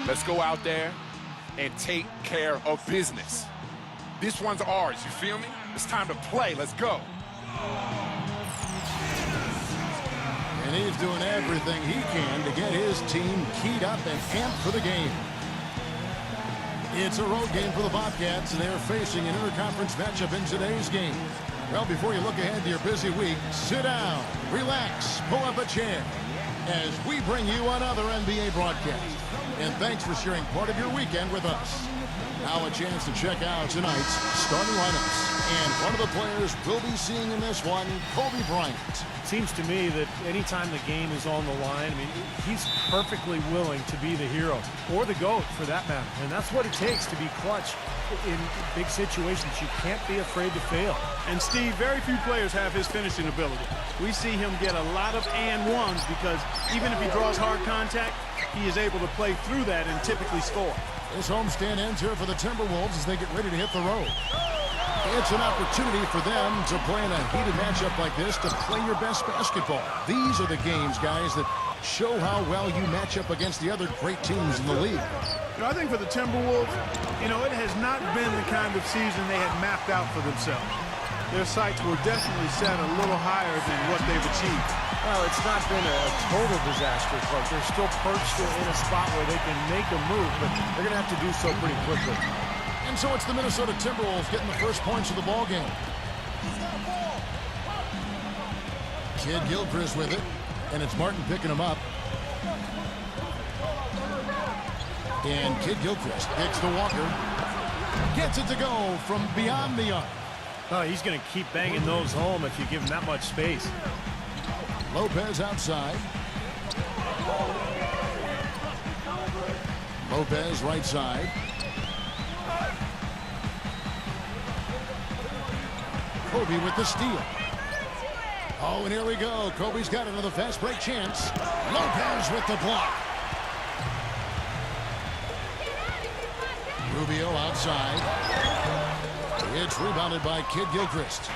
Let's go out there and take care of business. This one's ours, you feel me? It's time to play. Let's go. And he's doing everything he can to get his team keyed up and amped for the game. It's a road game for the Bobcats, and they're facing an interconference matchup in today's game. Well, before you look ahead to your busy week, sit down, relax, pull up a chair as we bring you another NBA broadcast. And thanks for sharing part of your weekend with us. Now a chance to check out tonight's starting lineups. And one of the players we'll be seeing in this one, Kobe Bryant. Seems to me that anytime the game is on the line, I mean, he's perfectly willing to be the hero, or the GOAT for that matter. And that's what it takes to be clutch in big situations. You can't be afraid to fail. And Steve, very few players have his finishing ability. We see him get a lot of and ones because even if he draws hard contact, he is able to play through that and typically score. This homestand ends here for the Timberwolves as they get ready to hit the road. It's an opportunity for them to play in a heated matchup like this, to play your best basketball. These are the games, guys, that show how well you match up against the other great teams in the league. You know, I think for the Timberwolves, it has not been the kind of season they had mapped out for themselves. Their sights were definitely set a little higher than what they've achieved. Well, it's not been a total disaster, but they're still perched in a spot where they can make a move, but they're going to have to do so pretty quickly. And so it's the Minnesota Timberwolves getting the first points of the ball game. Kid Gilchrist with it, and it's Martin picking him up. And Kid Gilchrist kicks to Walker. Gets it to go from beyond the arc. Oh, he's going to keep banging those home if you give him that much space. Lopez outside. Lopez right side. Kobe with the steal. Oh, and here we go. Kobe's got another fast break chance. Lopez with the block. Rubio outside. It's rebounded by Kid Gilchrist.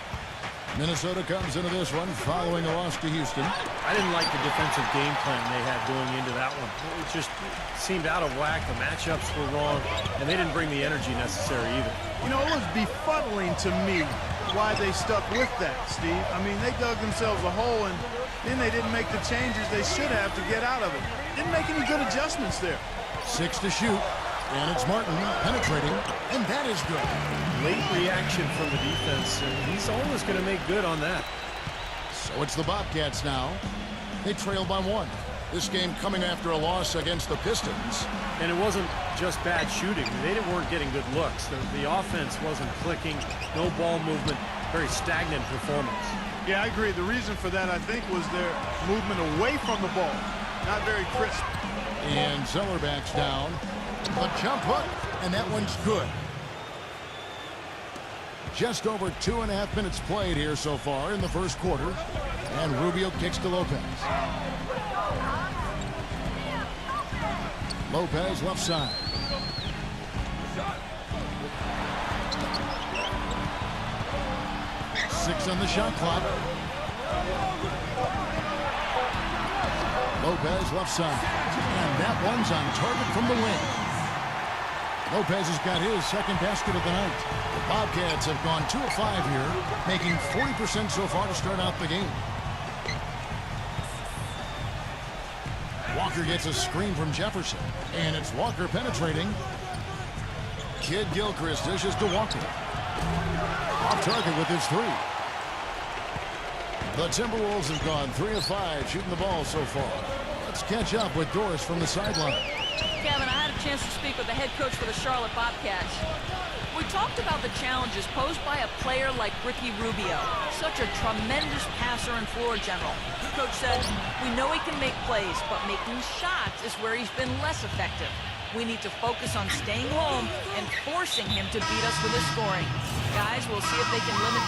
Minnesota comes into this one following a loss to Houston. I didn't like the defensive game plan they had going into that one. It just seemed out of whack. The matchups were wrong, and they didn't bring the energy necessary either. You know, it was befuddling to me why they stuck with that, Steve. I mean, they dug themselves a hole, and then they didn't make the changes they should have to get out of it. Didn't make any good adjustments there. 6 to shoot, and it's Martin penetrating, and that is good. Late reaction from the defense, and he's almost going to make good on that. So it's the Bobcats now. They trail by 1. This game coming after a loss against the Pistons. And it wasn't just bad shooting. They weren't getting good looks. The offense wasn't clicking. No ball movement. Very stagnant performance. Yeah, I agree. The reason for that, I think, was their movement away from the ball. Not very crisp. And Zeller backs down. A jump hook, and that one's good. Just over 2.5 minutes played here so far in the first quarter. And Rubio kicks to Lopez. Lopez left side. Six on the shot clock. Lopez left side. And that one's on target from the wing. Lopez has got his second basket of the night. The Bobcats have gone 2 of 5 here, making 40% so far to start out the game. Walker gets a screen from Jefferson, and it's Walker penetrating. Kid Gilchrist dishes to Walker. Off target with his 3. The Timberwolves have gone 3 of 5 shooting the ball so far. Let's catch up with Doris from the sideline. Kevin, I had a chance to speak with the head coach for the Charlotte Bobcats. We talked about the challenges posed by a player like Ricky Rubio, such a tremendous passer and floor general. The coach said, we know he can make plays, but making shots is where he's been less effective. We need to focus on staying home and forcing him to beat us with his scoring. Guys, we'll see if they can limit